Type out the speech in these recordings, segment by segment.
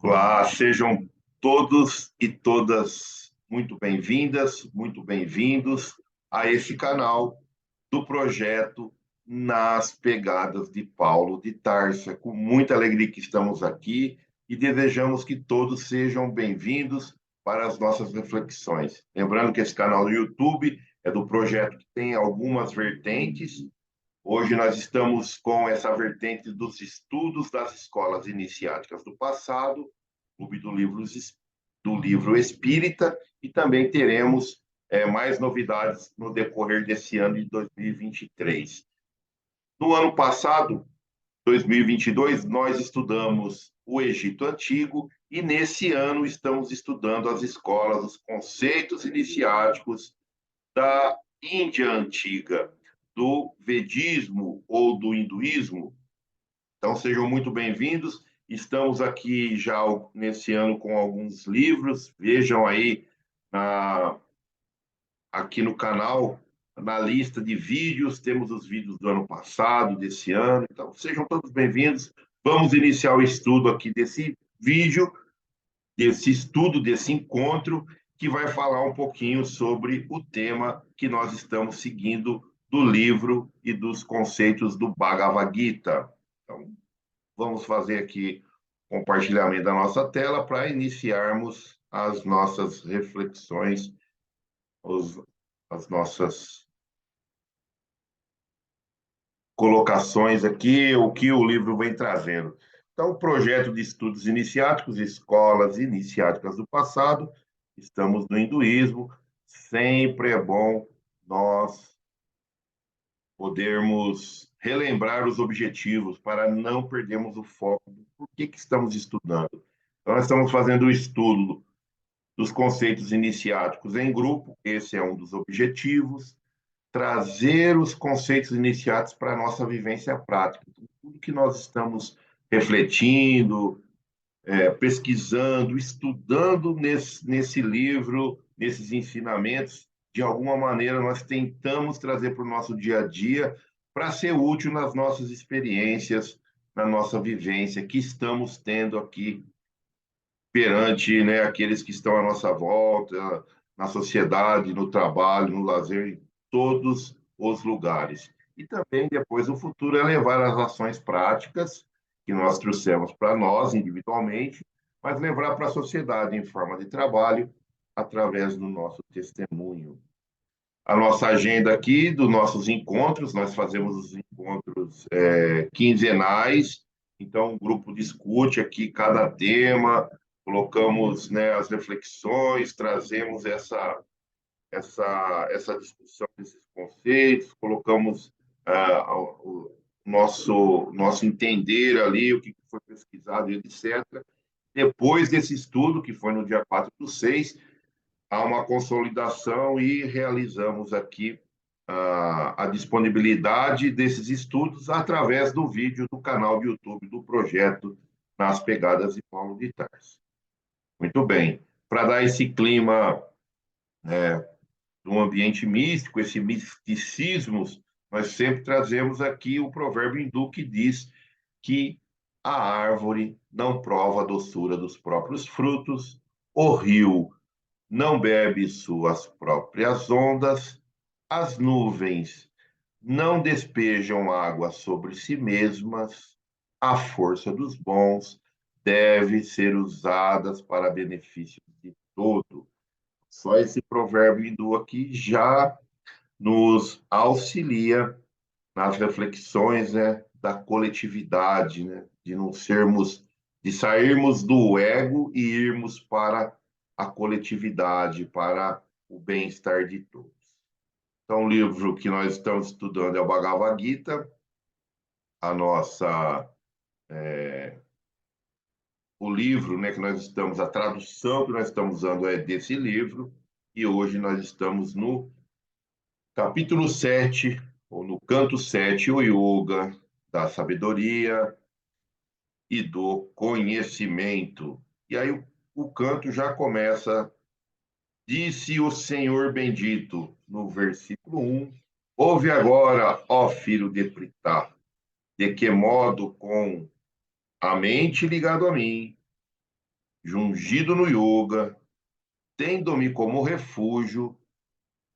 Olá, sejam todos e todas muito bem-vindas, muito bem-vindos a esse canal do projeto Nas Pegadas de Paulo de Tarso. É com muita alegria que estamos aqui e desejamos que todos sejam bem-vindos para as nossas reflexões. Lembrando que esse canal do YouTube é do projeto que tem algumas vertentes. Hoje nós estamos com essa vertente dos estudos das escolas iniciáticas do passado, Clube do Livro Espírita, e também teremos mais novidades no decorrer desse ano de 2023. No ano passado, 2022, nós estudamos o Egito Antigo e nesse ano estamos estudando as escolas, os conceitos iniciáticos da Índia Antiga, do Vedismo ou do Hinduísmo. Então, sejam muito bem-vindos. Estamos aqui já nesse ano com alguns livros. Vejam aí na, aqui no canal, na lista de vídeos, temos os vídeos do ano passado, desse ano. Então, sejam todos bem-vindos. Vamos iniciar o estudo aqui desse vídeo, desse estudo, desse encontro, que vai falar um pouquinho sobre o tema que nós estamos seguindo do livro e dos conceitos do Bhagavad Gita. Então, vamos fazer aqui compartilhamento da nossa tela para iniciarmos as nossas reflexões, as nossas colocações aqui, o que o livro vem trazendo. Então, o projeto de estudos iniciáticos, escolas iniciáticas do passado, estamos no hinduísmo, sempre é bom nós podermos relembrar os objetivos para não perdermos o foco do porquê que estamos estudando. Então, nós estamos fazendo o estudo dos conceitos iniciáticos em grupo, esse é um dos objetivos, trazer os conceitos iniciáticos para a nossa vivência prática. Então, tudo que nós estamos refletindo, pesquisando, estudando nesse livro, nesses ensinamentos, de alguma maneira nós tentamos trazer para o nosso dia a dia para ser útil nas nossas experiências, na nossa vivência que estamos tendo aqui perante, né, aqueles que estão à nossa volta, na sociedade, no trabalho, no lazer, em todos os lugares. E também depois o futuro é levar as ações práticas que nós trouxemos para nós individualmente, mas levar para a sociedade em forma de trabalho através do nosso testemunho. A nossa agenda aqui dos nossos encontros, nós fazemos os encontros quinzenais, então o grupo discute aqui cada tema, colocamos, né, as reflexões, trazemos essa discussão desses conceitos, colocamos o nosso entender ali, o que foi pesquisado, etc. Depois desse estudo, que foi no dia 4/6, há uma consolidação e realizamos aqui a disponibilidade desses estudos através do vídeo do canal do YouTube do projeto Nas Pegadas de Paulo de Tarso. Muito bem. Para dar esse clima de um ambiente místico, esse misticismo, nós sempre trazemos aqui o provérbio hindu que diz que a árvore não prova a doçura dos próprios frutos, o rio não bebe suas próprias ondas, as nuvens não despejam água sobre si mesmas, a força dos bons deve ser usada para benefício de todo. Só esse provérbio hindu aqui já nos auxilia nas reflexões, né, da coletividade, né, de não sermos, de sairmos do ego e irmos para a coletividade, para o bem-estar de todos. Então, o livro que nós estamos estudando é o Bhagavad Gita, a nossa, o livro, né, que nós estamos, a tradução que nós estamos usando é desse livro, e hoje nós estamos no capítulo 7 ou no canto 7 o Yoga da Sabedoria e do Conhecimento. E aí o canto já começa, disse o Senhor bendito, no versículo 1, ouve agora, ó filho de Pritá, de que modo com a mente ligado a mim, jungido no yoga, tendo-me como refúgio,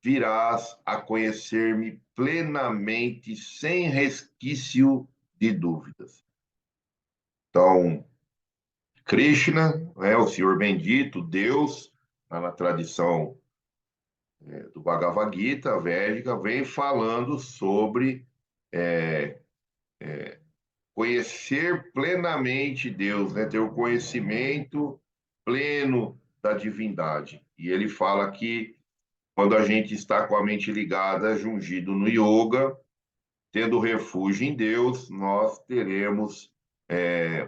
virás a conhecer-me plenamente, sem resquício de dúvidas. Então, Krishna, o Senhor bendito, Deus, na tradição do Bhagavad Gita védica, vem falando sobre conhecer plenamente Deus, né? Ter o conhecimento pleno da divindade. E ele fala que quando a gente está com a mente ligada, jungido no yoga, tendo refúgio em Deus, nós teremos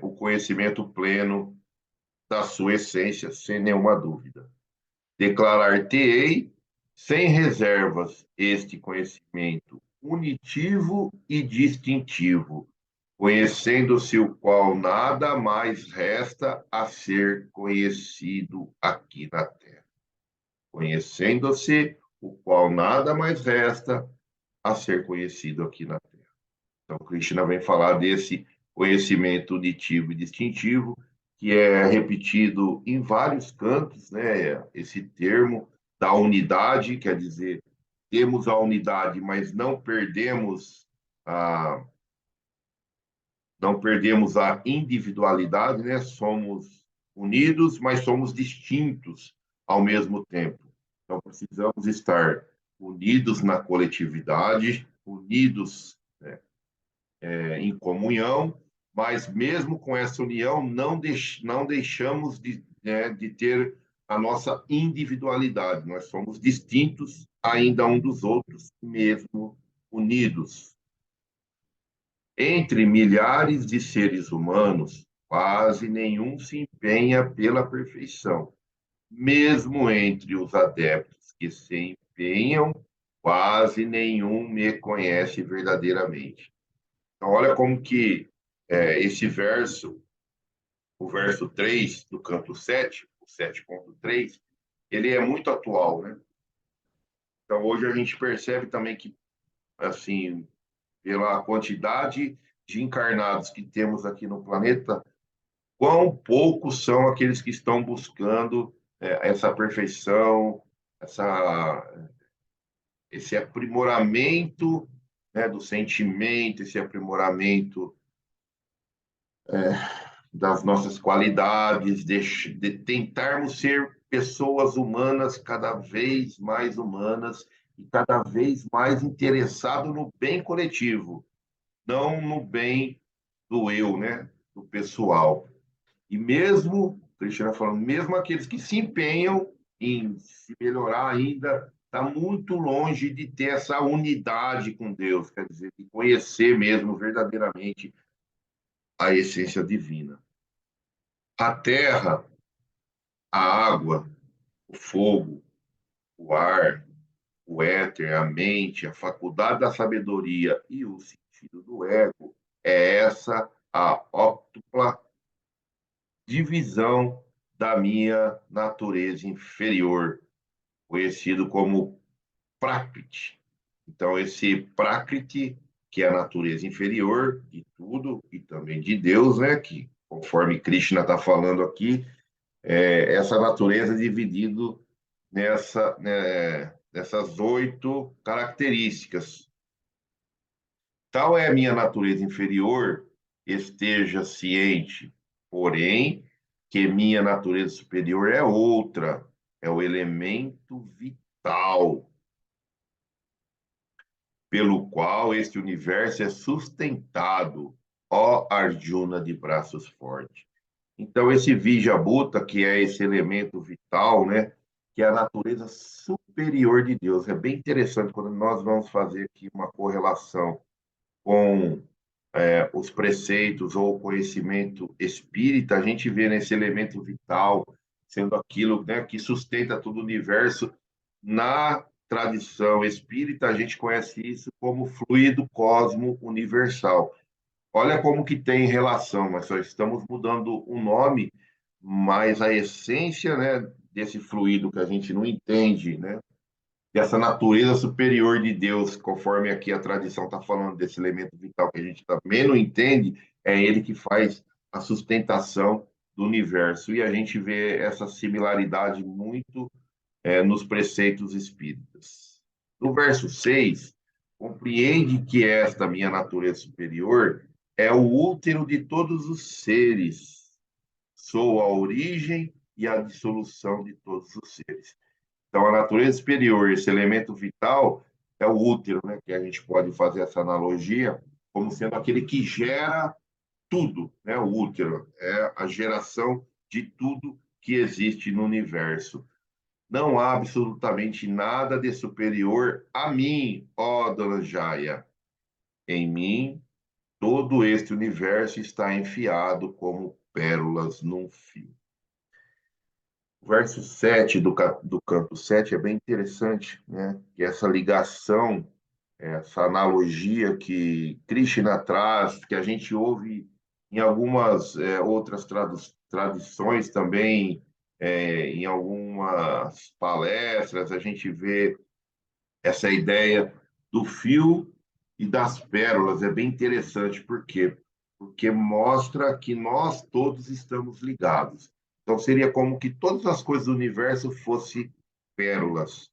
o conhecimento pleno da sua essência, sem nenhuma dúvida. Declarar-te-ei sem reservas este conhecimento unitivo e distintivo, conhecendo-se o qual nada mais resta a ser conhecido aqui na Terra. Conhecendo-se o qual nada mais resta a ser conhecido aqui na Terra. Então, Krishna vem falar desse conhecimento uditivo e distintivo, que é repetido em vários cantos, né? Esse termo da unidade, quer dizer, temos a unidade, mas a, não perdemos a individualidade, né? Somos unidos, mas somos distintos ao mesmo tempo. Então, precisamos estar unidos na coletividade, unidos, né, em comunhão, mas mesmo com essa união, não deixamos de ter a nossa individualidade. Nós somos distintos ainda um dos outros, mesmo unidos. Entre milhares de seres humanos, quase nenhum se empenha pela perfeição. Mesmo entre os adeptos que se empenham, quase nenhum me conhece verdadeiramente. Então, olha como que esse verso, o verso 3 do canto 7, o 7.3, ele é muito atual, né? Então, hoje a gente percebe também que, assim, pela quantidade de encarnados que temos aqui no planeta, quão poucos são aqueles que estão buscando essa perfeição, esse aprimoramento, né, do sentimento, esse aprimoramento das nossas qualidades, de tentarmos ser pessoas humanas, cada vez mais humanas e cada vez mais interessado no bem coletivo, não no bem do eu, né, do pessoal. E mesmo, Cristiano falando, mesmo aqueles que se empenham em se melhorar ainda, está muito longe de ter essa unidade com Deus, quer dizer, de conhecer mesmo verdadeiramente a essência divina. A terra, a água, o fogo, o ar, o éter, a mente, a faculdade da sabedoria e o sentido do ego, é essa a óptupla divisão da minha natureza inferior, conhecido como Prakriti. Então, esse Prakriti, que é a natureza inferior de tudo e também de Deus, né? Que, conforme Krishna está falando aqui, essa natureza dividido nessas 8 características. Tal é a minha natureza inferior, esteja ciente, porém, que minha natureza superior é outra, é o elemento vital pelo qual este universo é sustentado, ó Arjuna de braços fortes. Então, esse Vijabhuta, que é esse elemento vital, né, que é a natureza superior de Deus, é bem interessante quando nós vamos fazer aqui uma correlação com os preceitos ou o conhecimento espírita, a gente vê nesse elemento vital sendo aquilo, né, que sustenta todo o universo. Na tradição espírita, a gente conhece isso como fluido cosmo universal. Olha como que tem relação, mas só estamos mudando o nome, mas a essência, né, desse fluido que a gente não entende, né, dessa natureza superior de Deus, conforme aqui a tradição está falando desse elemento vital que a gente também não entende, é ele que faz a sustentação do universo. E a gente vê essa similaridade muito nos preceitos espíritas. No verso 6, compreende que esta minha natureza superior é o útero de todos os seres. Sou a origem e a dissolução de todos os seres. Então, a natureza superior, esse elemento vital, é o útero, né? Que a gente pode fazer essa analogia como sendo aquele que gera tudo, né? O útero é a geração de tudo que existe no universo. Não há absolutamente nada de superior a mim, ó Dona Jaya. Em mim, todo este universo está enfiado como pérolas num fio. O verso 7 do canto 7 é bem interessante, né? Que essa ligação, essa analogia que Krishna traz, que a gente ouve em algumas outras tradições também, em algumas palestras, a gente vê essa ideia do fio e das pérolas. É bem interessante, por quê? Porque mostra que nós todos estamos ligados. Então, seria como que todas as coisas do universo fossem pérolas.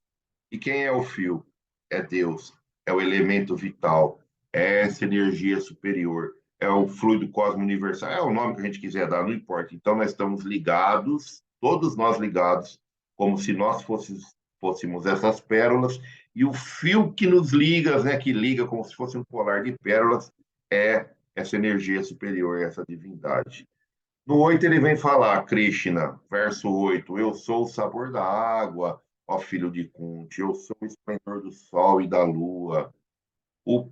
E quem é o fio? É Deus, é o elemento vital, é essa energia superior, é o fluido cosmo universal, é o nome que a gente quiser dar, não importa. Então, nós estamos ligados, todos nós ligados, como se nós fôssemos essas pérolas, e o fio que nos liga, né, que liga como se fosse um colar de pérolas, é essa energia superior, essa divindade. No 8 ele vem falar, Krishna, verso 8, eu sou o sabor da água, ó filho de Kunti, eu sou o esplendor do sol e da lua, o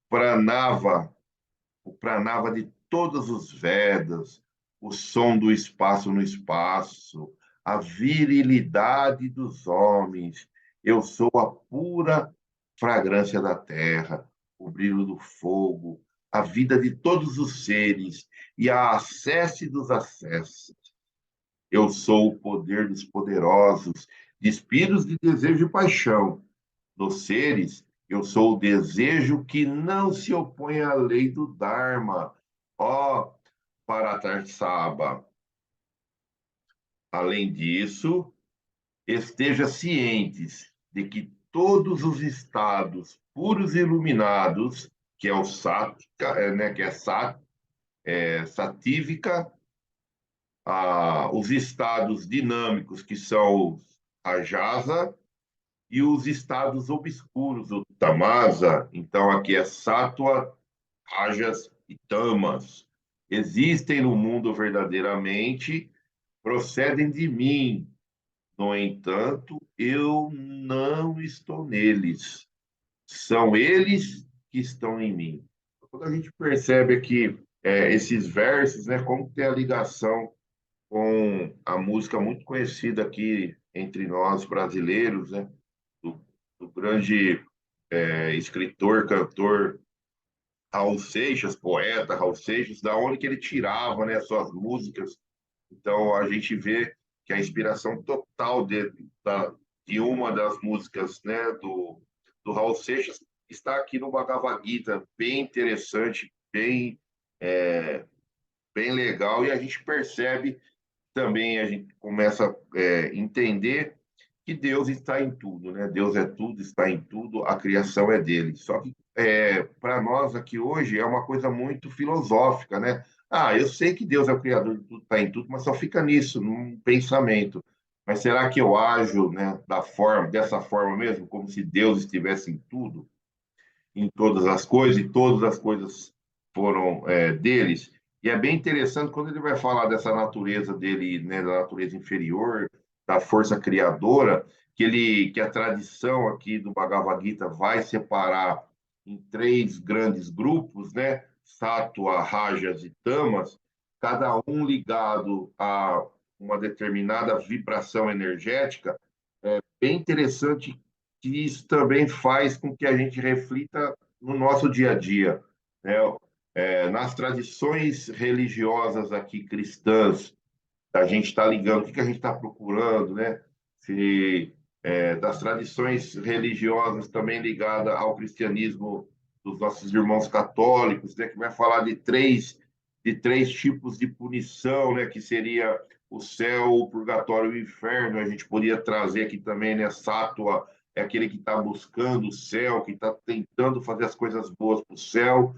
pranava, o pranava de todos os Vedas, o som do espaço no espaço, a virilidade dos homens, eu sou a pura fragrância da terra, o brilho do fogo, a vida de todos os seres e a acesse dos acessos. Eu sou o poder dos poderosos, despidos de desejo e paixão. Nos seres, eu sou o desejo que não se opõe à lei do Dharma. Ó, Paratarsaba. Além disso, esteja cientes de que todos os estados puros e iluminados, que é o sática, né, que é satívica, os estados dinâmicos, que são os rajasa, e os estados obscuros, o tamasa. Então, aqui é sattva, rajas e tamas. Existem no mundo verdadeiramente, procedem de mim. No entanto, eu não estou neles. São eles que estão em mim. Quando a gente percebe aqui esses versos, né, como tem a ligação com a música muito conhecida aqui entre nós brasileiros, né, do, do grande escritor, cantor Raul Seixas, poeta Raul Seixas, da onde que ele tirava, né, suas músicas. Então a gente vê que a inspiração total de uma das músicas, né, do Raul Seixas está aqui no Bhagavad Gita, bem interessante, bem legal, e a gente percebe também, a gente começa a entender que Deus está em tudo, né? Deus é tudo, está em tudo, a criação é dele. Só que para nós aqui hoje é uma coisa muito filosófica, né? Ah, eu sei que Deus é o criador de tudo, está em tudo, mas só fica nisso, num pensamento. Mas será que eu ajo, né, dessa forma mesmo, como se Deus estivesse em tudo, em todas as coisas, e todas as coisas foram deles? E é bem interessante quando ele vai falar dessa natureza dele, né, da natureza inferior, da força criadora, que a tradição aqui do Bhagavad Gita vai separar em três grandes grupos, né? Sattva, Rajas e Tamas, cada um ligado a uma determinada vibração energética. É bem interessante que isso também faz com que a gente reflita no nosso dia a dia, né? Nas tradições religiosas aqui cristãs, a gente está ligando, o que a gente está procurando, né? Se, das tradições religiosas também ligada ao cristianismo dos nossos irmãos católicos, né? Que vai falar de três de três tipos de punição, né, que seria o céu, o purgatório e o inferno. A gente poderia trazer aqui também, né, sátua é aquele que está buscando o céu, que está tentando fazer as coisas boas para o céu.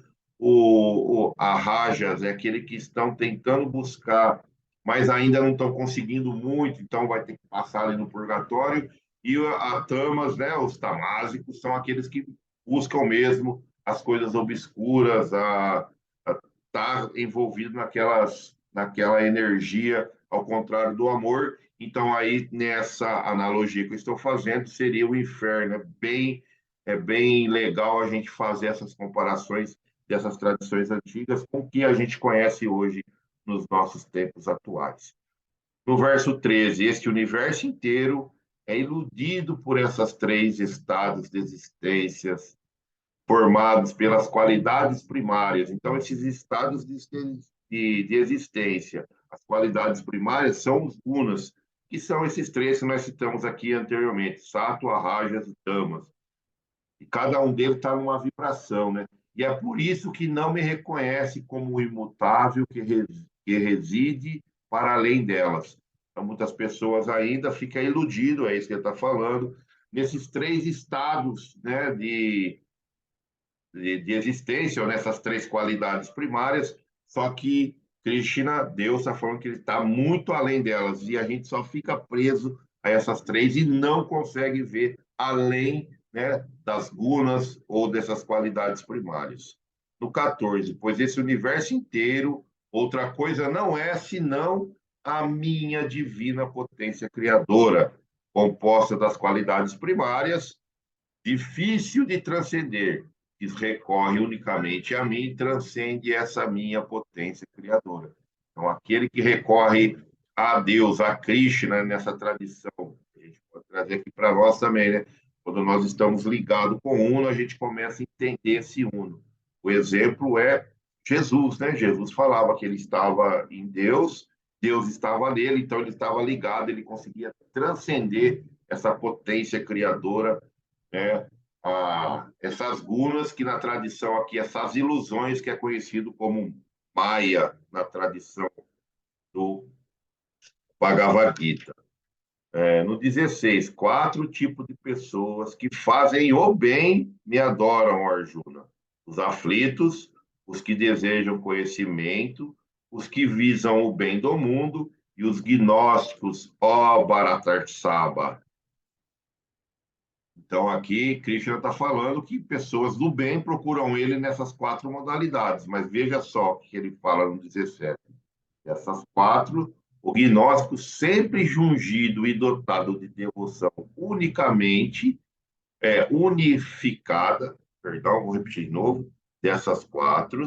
A rajas é aquele que estão tentando buscar, mas ainda não estão conseguindo muito, então vai ter que passar ali no purgatório. E a tamas, né, os tamásicos, são aqueles que buscam mesmo as coisas obscuras, tá envolvido naquela energia, ao contrário do amor. Então, aí, nessa analogia que eu estou fazendo, seria o inferno. É bem legal a gente fazer essas comparações dessas tradições antigas com o que a gente conhece hoje nos nossos tempos atuais. No verso 13, este universo inteiro é iludido por essas três estados de existências formados pelas qualidades primárias. Então, esses estados de existência, as qualidades primárias são os gunas, que são esses três que nós citamos aqui anteriormente, sattva, rajas e tamas. E cada um deles está numa vibração, né? E é por isso que não me reconhece como imutável que reside para além delas. Então, muitas pessoas ainda ficam iludidas, é isso que ele está falando, nesses três estados, né, de existência, ou nessas três qualidades primárias, só que Krishna, Deus, está falando que ele está muito além delas, e a gente só fica preso a essas três e não consegue ver além, né, das gunas ou dessas qualidades primárias. No 14, pois esse universo inteiro, outra coisa não é senão a minha divina potência criadora, composta das qualidades primárias, difícil de transcender, que recorre unicamente a mim, transcende essa minha potência criadora. Então, aquele que recorre a Deus, a Krishna, nessa tradição, a gente pode trazer aqui para nós também, né? Quando nós estamos ligados com o Uno, a gente começa a entender esse Uno. O exemplo é Jesus, né? Jesus falava que ele estava em Deus, Deus estava nele, então ele estava ligado, ele conseguia transcender essa potência criadora, né? Essas gunas que na tradição aqui, essas ilusões que é conhecido como Maya na tradição do Bhagavad Gita. No 16, quatro tipos de pessoas que fazem o bem me adoram, Arjuna. Os aflitos, os que desejam conhecimento, os que visam o bem do mundo e os gnósticos, ó Bharatarsabha. Então, aqui, Krishna está falando que pessoas do bem procuram ele nessas quatro modalidades, mas veja só o que ele fala no 17. Essas quatro, o gnóstico sempre jungido e dotado de devoção unicamente, unificada, perdão, vou repetir de novo, dessas quatro,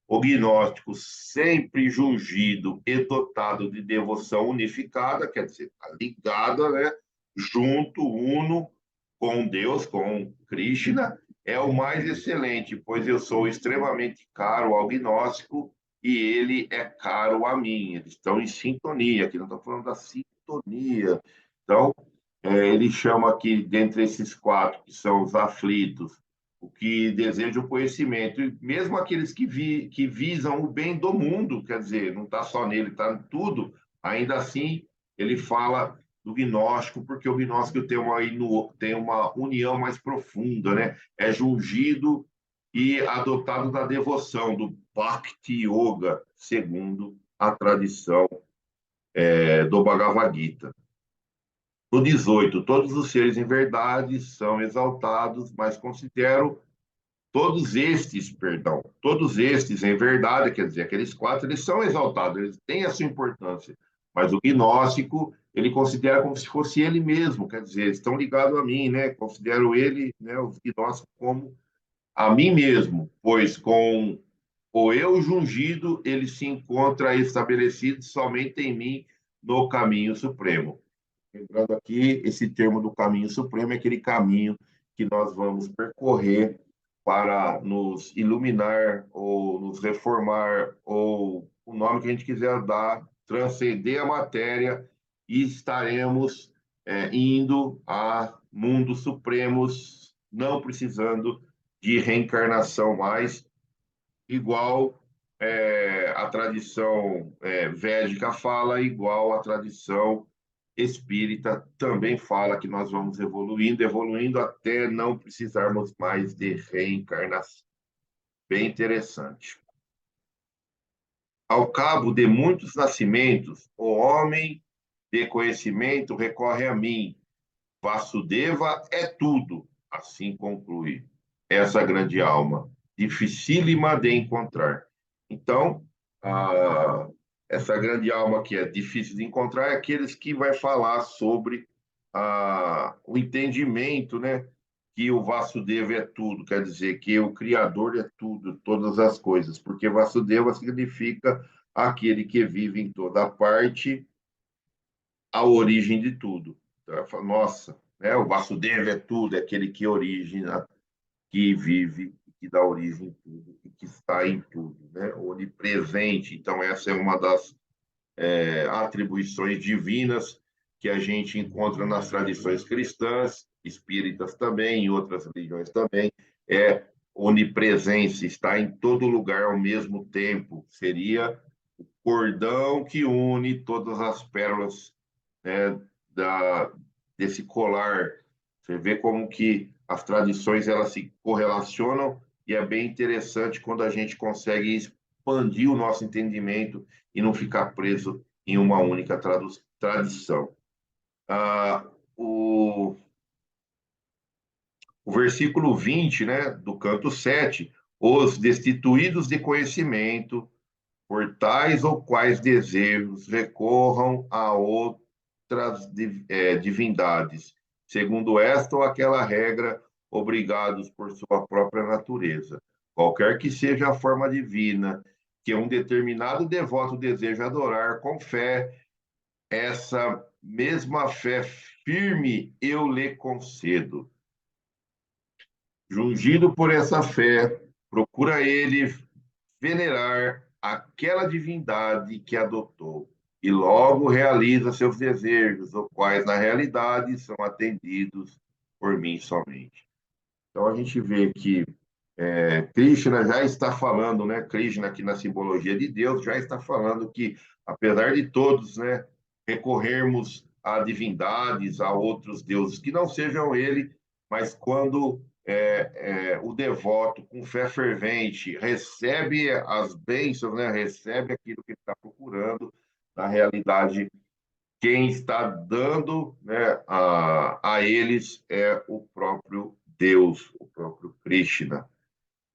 o gnóstico sempre jungido e dotado de devoção unificada, quer dizer, está ligada, né, junto, uno, com Deus, com Krishna, é o mais excelente, pois eu sou extremamente caro ao gnóstico e ele é caro a mim. Eles estão em sintonia, aqui não estou falando da sintonia. Então, ele chama aqui, dentre esses quatro, que são os aflitos, o que desejam o conhecimento, e mesmo aqueles que visam o bem do mundo, quer dizer, não está só nele, está em tudo, ainda assim ele fala do gnóstico, porque o gnóstico tem uma união mais profunda, né? É jungido e adotado da devoção, do Bhakti Yoga, segundo a tradição do Bhagavad Gita. No 18, todos os seres em verdade são exaltados, mas considero todos estes em verdade, quer dizer, aqueles quatro, eles são exaltados, eles têm a sua importância, mas o gnóstico, ele considera como se fosse ele mesmo, quer dizer, eles estão ligados a mim, né? Considero ele, né, os gnósticos, como a mim mesmo, pois com o eu jungido, ele se encontra estabelecido somente em mim no caminho supremo. Lembrando aqui, esse termo do caminho supremo é aquele caminho que nós vamos percorrer para nos iluminar ou nos reformar, ou o nome que a gente quiser dar, transcender a matéria e estaremos indo a mundos supremos, não precisando de reencarnação mais, igual a tradição védica fala, igual a tradição espírita também fala que nós vamos evoluindo, evoluindo até não precisarmos mais de reencarnação. Bem interessante. Ao cabo de muitos nascimentos, o homem de conhecimento recorre a mim. Vasudeva é tudo, assim conclui essa grande alma, dificílima de encontrar. Então, essa grande alma que é difícil de encontrar é aqueles que vai falar sobre o entendimento, né? Que o Vasudeva é tudo, quer dizer que o Criador é tudo, todas as coisas, porque Vasudeva significa aquele que vive em toda parte, a origem de tudo. Então, ela fala, nossa, né? O Vasudeva é tudo, é aquele que origina, que vive, que dá origem em tudo, e que está em tudo, né? Onipresente. Então, essa é uma das atribuições divinas que a gente encontra nas tradições cristãs, espíritas também, em outras religiões também, é onipresença, está em todo lugar ao mesmo tempo. Seria o cordão que une todas as pérolas, né, desse colar. Você vê como que as tradições elas se correlacionam e é bem interessante quando a gente consegue expandir o nosso entendimento e não ficar preso em uma única tradição. Ah, o versículo 20, né, do canto 7, os destituídos de conhecimento, por tais ou quais desejos, recorram a outras divindades, segundo esta ou aquela regra, obrigados por sua própria natureza. Qualquer que seja a forma divina que um determinado devoto deseja adorar com fé, essa mesma fé firme eu lhe concedo. Jungido por essa fé, procura ele venerar aquela divindade que adotou e logo realiza seus desejos, os quais na realidade são atendidos por mim somente. Então a gente vê que Krishna já está falando, né? Krishna aqui na simbologia de Deus já está falando que apesar de todos, né, recorrermos a divindades, a outros deuses que não sejam ele, mas quando o devoto com fé fervente recebe as bênçãos, né, recebe aquilo que ele está procurando, na realidade quem está dando, né, a eles é o próprio Deus, o próprio Krishna.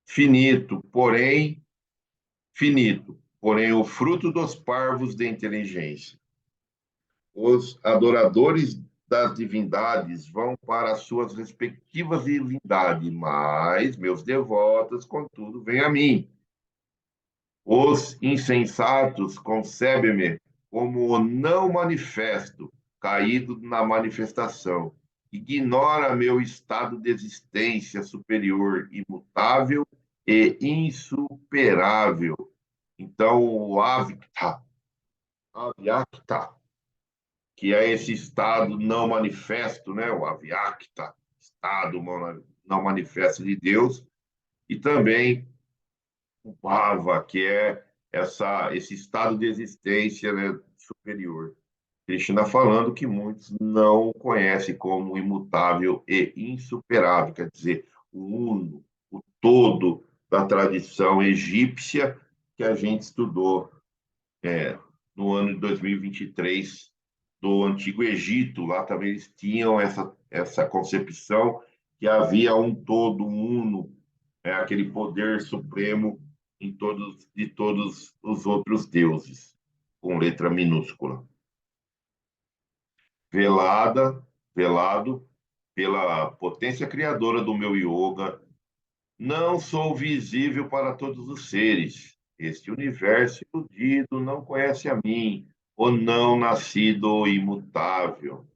Finito, porém o fruto dos parvos de inteligência. Os adoradores das divindades vão para as suas respectivas divindades, mas meus devotos, contudo, vêm a mim. Os insensatos concebem-me como o não manifesto, caído na manifestação. Ignora meu estado de existência superior, imutável e insuperável. Então, o avyakta, que é esse estado não manifesto, né? O avyakta, estado não manifesto de Deus, e também o bhava, que é esse estado de existência, né, superior. Krishna falando que muitos não conhecem como imutável e insuperável, quer dizer, o uno, o todo da tradição egípcia que a gente estudou no ano de 2023 do Antigo Egito. Lá também eles tinham essa concepção que havia um todo, um uno, aquele poder supremo de todos os outros deuses, com letra minúscula. Velado pela potência criadora do meu yoga, não sou visível para todos os seres. Este universo iludido não conhece a mim, o não nascido imutável.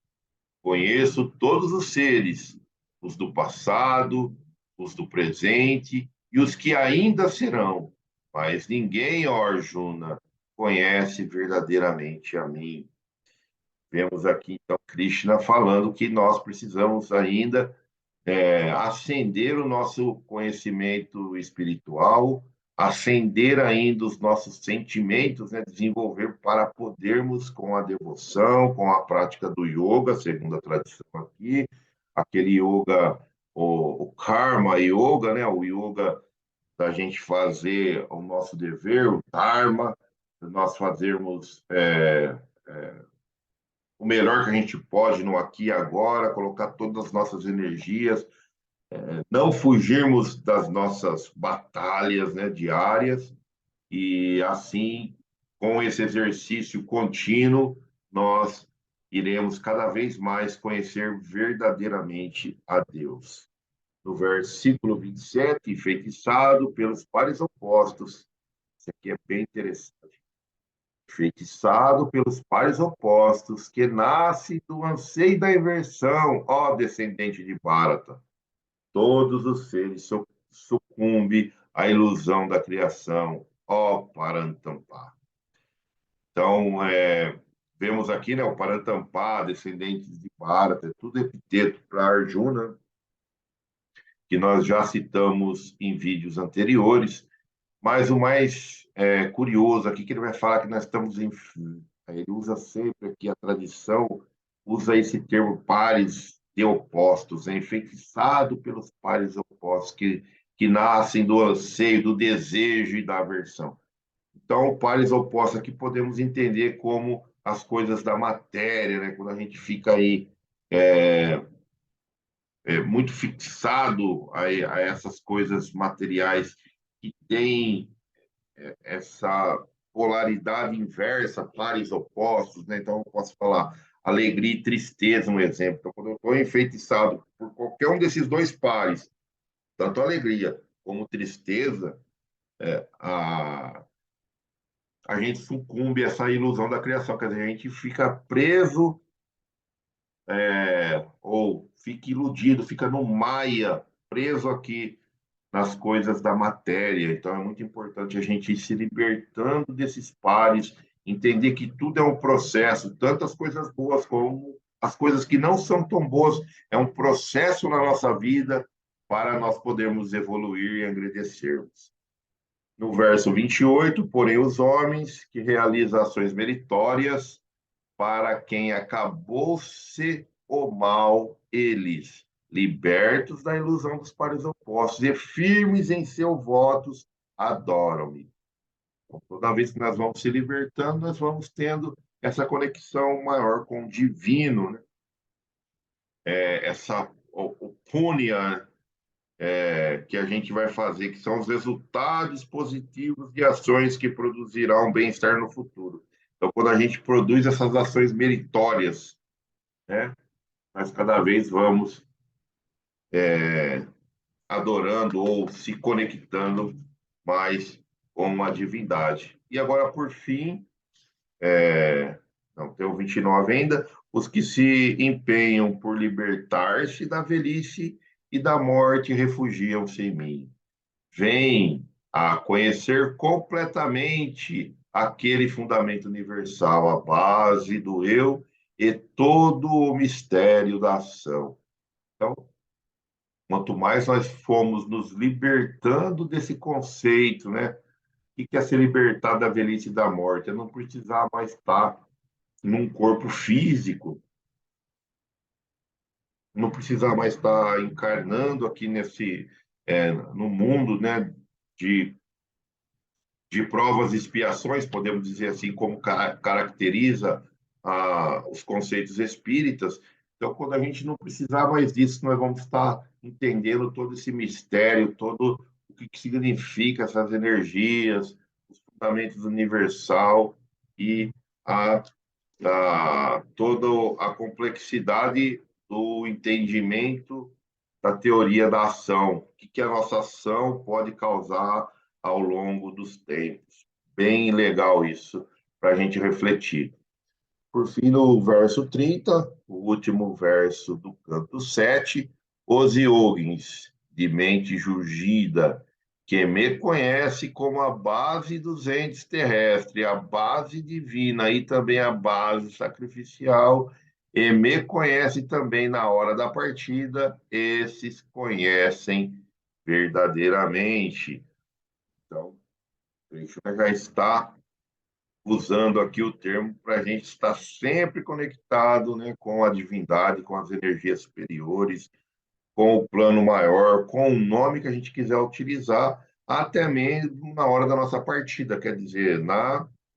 Conheço todos os seres, os do passado, os do presente e os que ainda serão, mas ninguém, ó Arjuna, conhece verdadeiramente a mim. Vemos aqui, então, Krishna falando que nós precisamos ainda ascender o nosso conhecimento espiritual, acender ainda os nossos sentimentos, né? Desenvolver para podermos, com a devoção, com a prática do yoga, segundo a tradição aqui, aquele yoga, o karma yoga, né? O yoga da gente fazer o nosso dever, o dharma, nós fazermos o melhor que a gente pode no aqui e agora, colocar todas as nossas energias, não fugirmos das nossas batalhas, né, diárias, e assim, com esse exercício contínuo, nós iremos cada vez mais conhecer verdadeiramente a Deus. No versículo 27, enfeitiçado pelos pares opostos. Isso aqui é bem interessante. Enfeitiçado pelos pares opostos, que nasce do anseio da inversão, ó descendente de Bharata. Todos os seres sucumbem à ilusão da criação, ó Parantampá. Então, vemos aqui, né, o Parantampá, descendentes de Bharata, é tudo epiteto para Arjuna, que nós já citamos em vídeos anteriores, mas o mais curioso aqui que ele vai falar que nós estamos em. Ele usa sempre aqui a tradição, usa esse termo pares de opostos, é enfeitiçado pelos pares opostos que nascem do anseio, do desejo e da aversão. Então, pares opostos aqui podemos entender como as coisas da matéria, né? Quando a gente fica aí muito fixado a essas coisas materiais que têm essa polaridade inversa, pares opostos, né? Então, eu posso falar alegria e tristeza, um exemplo. Então, quando eu estou enfeitiçado por qualquer um desses dois pares, tanto alegria como tristeza, a, a gente sucumbe a essa ilusão da criação, quer dizer, a gente fica preso ou fica iludido, fica no Maia, preso aqui nas coisas da matéria. Então, é muito importante a gente ir se libertando desses pares, entender que tudo é um processo, tanto as coisas boas como as coisas que não são tão boas. É um processo na nossa vida para nós podermos evoluir e engrandecermos. No verso 28, porém, os homens que realizam ações meritórias, para quem acabou-se o mal, eles, libertos da ilusão dos pares opostos e firmes em seus votos, adoram-me. Então, toda vez que nós vamos se libertando, nós vamos tendo essa conexão maior com o divino, né? Essa opúnia que a gente vai fazer, que são os resultados positivos de ações que produzirão bem-estar no futuro. Então, quando a gente produz essas ações meritórias, né, nós cada vez vamos adorando ou se conectando mais com a divindade. E agora, por fim, não tem o 29 ainda, os que se empenham por libertar-se da velhice e da morte refugiam-se em mim. Vêm a conhecer completamente aquele fundamento universal, a base do eu e todo o mistério da ação. Então, quanto mais nós fomos nos libertando desse conceito, né? O que é ser libertar da velhice e da morte? É não precisar mais estar num corpo físico, não precisar mais estar encarnando aqui no mundo, né? De, de provas e expiações, podemos dizer assim, como caracteriza os conceitos espíritas. Então, quando a gente não precisar mais disso, nós vamos estar entendendo todo esse mistério, todo o que significa essas energias, os fundamentos universal e a, toda a complexidade do entendimento da teoria da ação, o que a nossa ação pode causar ao longo dos tempos. Bem legal isso para a gente refletir. Por fim, no verso 30, o último verso do canto 7, os yogins de mente jurgida, que me conhece como a base dos entes terrestres, a base divina e também a base sacrificial, e me conhece também na hora da partida, esses conhecem verdadeiramente. Então, Krishna já está usando aqui o termo para a gente estar sempre conectado, né, com a divindade, com as energias superiores, com o plano maior, com o nome que a gente quiser utilizar, até mesmo na hora da nossa partida, quer dizer,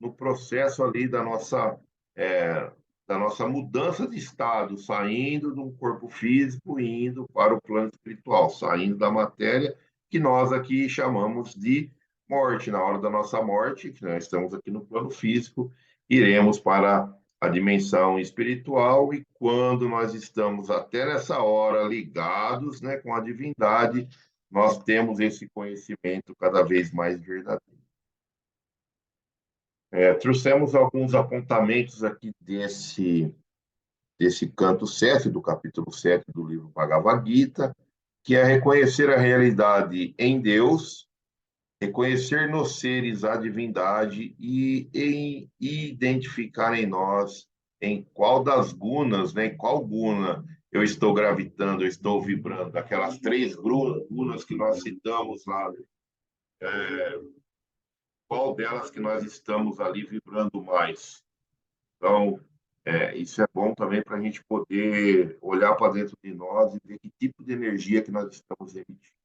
no processo ali é, da nossa mudança de estado, saindo de um corpo físico e indo para o plano espiritual, saindo da matéria, que nós aqui chamamos de morte. Na hora da nossa morte, que nós estamos aqui no plano físico, iremos para a dimensão espiritual, e quando nós estamos até nessa hora ligados, né, com a divindade, nós temos esse conhecimento cada vez mais verdadeiro. Trouxemos alguns apontamentos aqui desse canto 7, do capítulo 7 do livro Bhagavad Gita, que é reconhecer a realidade em Deus, reconhecer nos seres a divindade e identificar em nós em qual das gunas, né, em qual guna eu estou gravitando, eu estou vibrando. Aquelas três gunas que nós citamos lá, qual delas que nós estamos ali vibrando mais. Então, isso é bom também para a gente poder olhar para dentro de nós e ver que tipo de energia que nós estamos emitindo.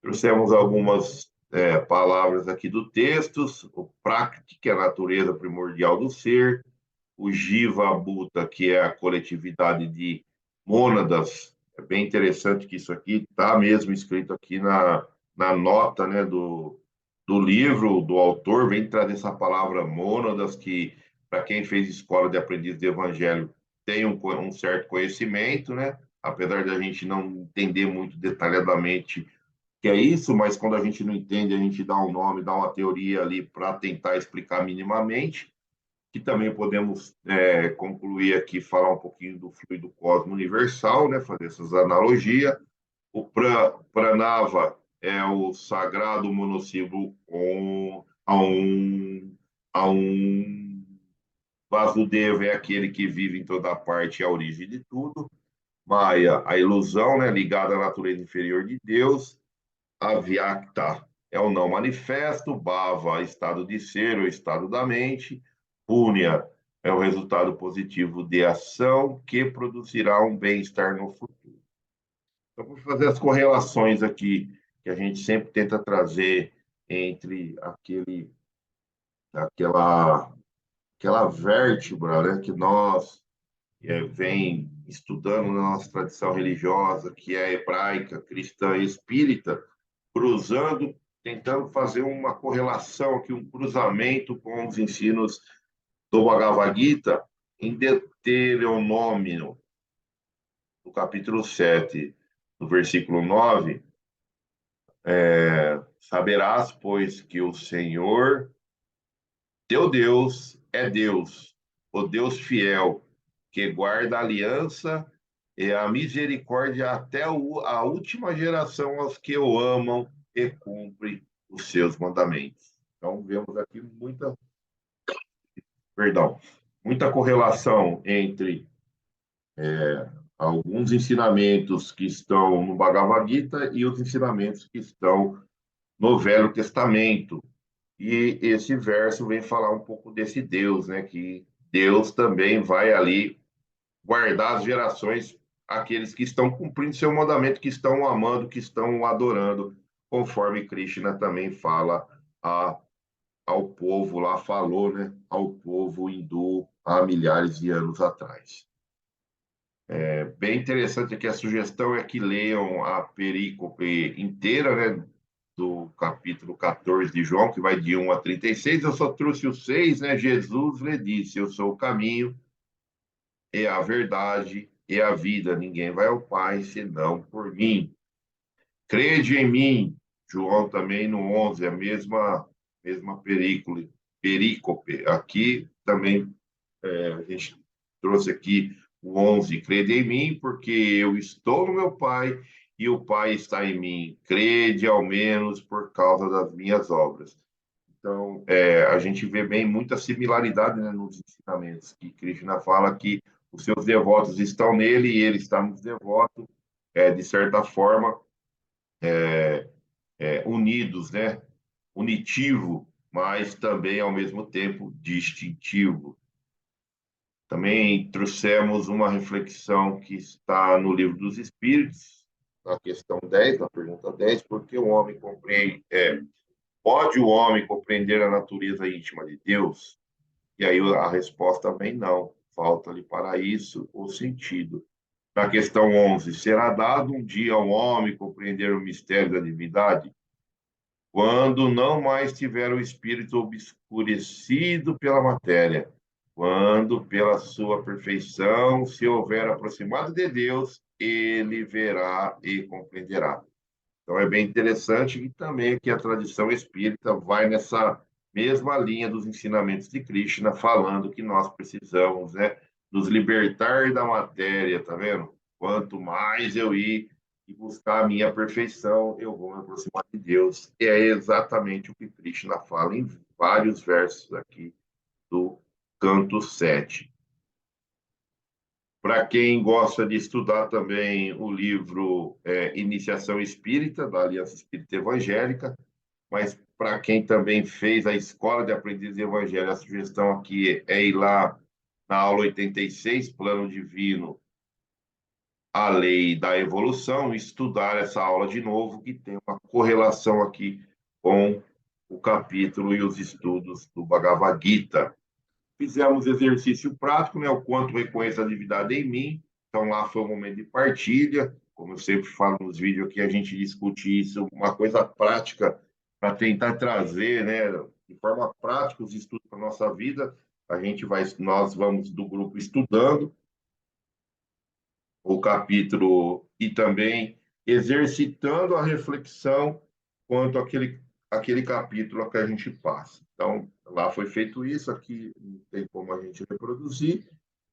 Trouxemos algumas palavras aqui do texto: o Prakriti, que é a natureza primordial do ser, o Jiva Bhuta, que é a coletividade de mônadas. É bem interessante que isso aqui está mesmo escrito aqui na nota, né, do livro, do autor, vem trazer essa palavra mônadas, que, para quem fez escola de aprendiz de evangelho, tem um certo conhecimento, né? Apesar de a gente não entender muito detalhadamente que é isso, mas quando a gente não entende, a gente dá um nome, dá uma teoria ali para tentar explicar minimamente, que também podemos concluir aqui, falar um pouquinho do fluido cosmo universal, né, fazer essas analogias. O pranava é o sagrado monossílabo Om, Aum, Aum. Vasudeva é aquele que vive em toda parte, é a origem de tudo. Maya, a ilusão, né, ligada à natureza inferior de Deus. Avyakta é o não manifesto, Bhava, estado de ser, o estado da mente, Punya é o resultado positivo de ação que produzirá um bem-estar no futuro. Então, vou fazer as correlações aqui que a gente sempre tenta trazer entre aquela, aquela vértebra, né, que nós vem estudando na nossa tradição religiosa, que é hebraica, cristã e espírita, cruzando, tentando fazer uma correlação aqui, um cruzamento com os ensinos do Bhagavad Gita, em Deuteronômio, no capítulo 7, no versículo 9, saberás, pois, que o Senhor, teu Deus, é Deus, o Deus fiel, que guarda a aliança e a misericórdia até a última geração aos que o amam e cumprem os seus mandamentos. Então, vemos aqui muita correlação entre alguns ensinamentos que estão no Bhagavad Gita e os ensinamentos que estão no Velho Testamento. E esse verso vem falar um pouco desse Deus, né? Que Deus também vai ali guardar as gerações, aqueles que estão cumprindo seu mandamento, que estão amando, que estão adorando, conforme Krishna também fala ao povo lá, falou, né? Ao povo hindu há milhares de anos atrás. Bem interessante aqui, a sugestão é que leiam a perícope inteira, né, do capítulo 14 de João, que vai de 1 a 36. Eu só trouxe o 6, né? Jesus lhe disse: eu sou o caminho, é a verdade e a vida. Ninguém vai ao Pai senão por mim. Crede em mim. João também no 11, a mesma perícope. Aqui também a gente trouxe aqui o 11, crede em mim, porque eu estou no meu Pai e o Pai está em mim. Crede ao menos por causa das minhas obras. Então, a gente vê bem muita similaridade, né, nos ensinamentos, que Krishna fala que os seus devotos estão nele e ele está nos devotos, de certa forma, unidos, né? unitivo, mas também, ao mesmo tempo, distintivo. Também trouxemos uma reflexão que está no Livro dos Espíritos, na questão 10, na pergunta 10, porque o homem pode o homem compreender a natureza íntima de Deus? E aí a resposta vem não, falta-lhe para isso o sentido. Na questão 11, será dado um dia ao homem compreender o mistério da divindade? Quando não mais tiver o espírito obscurecido pela matéria, quando pela sua perfeição se houver aproximado de Deus, ele verá e compreenderá. Então é bem interessante e também que a tradição espírita vai nessa mesma linha dos ensinamentos de Krishna, falando que nós precisamos, né, nos libertar da matéria, tá vendo? Quanto mais eu ir e buscar a minha perfeição, eu vou me aproximar de Deus. E é exatamente o que Krishna fala em vários versos aqui do canto 7. Para quem gosta de estudar também o livro Iniciação Espírita, da Aliança Espírita Evangélica, mas para quem também fez a Escola de Aprendizes de Evangelho, a sugestão aqui é ir lá na aula 86, Plano Divino, a Lei da Evolução, estudar essa aula de novo, que tem uma correlação aqui com o capítulo e os estudos do Bhagavad Gita. Fizemos exercício prático, né? O quanto reconheço a divindade em mim. Então, lá foi um momento de partilha. Como eu sempre falo nos vídeos aqui, a gente discute isso, uma coisa prática, para tentar trazer, né, de forma prática os estudos para a nossa vida. Nós vamos do grupo estudando o capítulo e também exercitando a reflexão quanto àquele capítulo que a gente passa. Então, lá foi feito isso, aqui não tem como a gente reproduzir.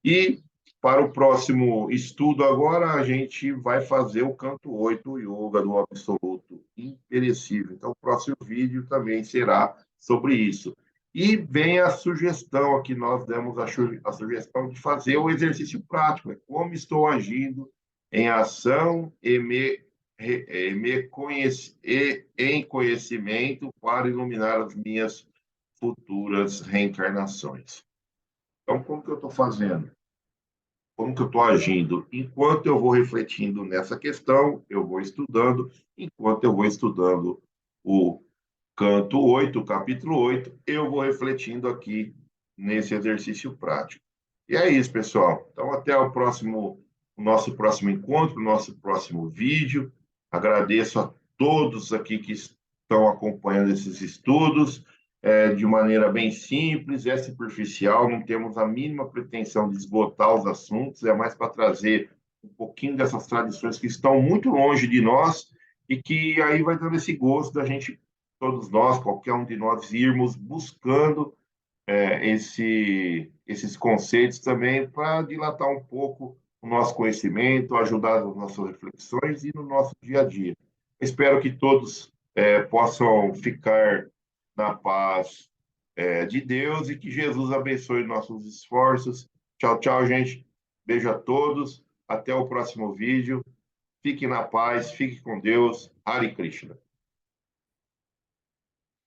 E para o próximo estudo agora, a gente vai fazer o canto 8, o Yoga do Absoluto Imperecível. Então, o próximo vídeo também será sobre isso. E vem a sugestão, aqui nós demos a sugestão de fazer o exercício prático, como estou agindo em ação em conhecimento para iluminar as minhas futuras reencarnações. Então, como que eu estou fazendo? Como que eu estou agindo? Enquanto eu vou refletindo nessa questão, eu vou estudando, enquanto eu vou estudando o canto 8, o capítulo 8, eu vou refletindo aqui nesse exercício prático. E é isso, pessoal. Então, até o nosso próximo encontro, o nosso próximo vídeo. Agradeço a todos aqui que estão acompanhando esses estudos de maneira bem simples, superficial, não temos a mínima pretensão de esgotar os assuntos, é mais para trazer um pouquinho dessas tradições que estão muito longe de nós e que aí vai dando esse gosto da gente, todos nós, qualquer um de nós, irmos buscando esses conceitos também para dilatar um pouco o nosso conhecimento, ajudar nas nossas reflexões e no nosso dia a dia. Espero que todos possam ficar na paz de Deus e que Jesus abençoe nossos esforços. Tchau, tchau, gente. Beijo a todos. Até o próximo vídeo. Fique na paz, fique com Deus. Hare Krishna.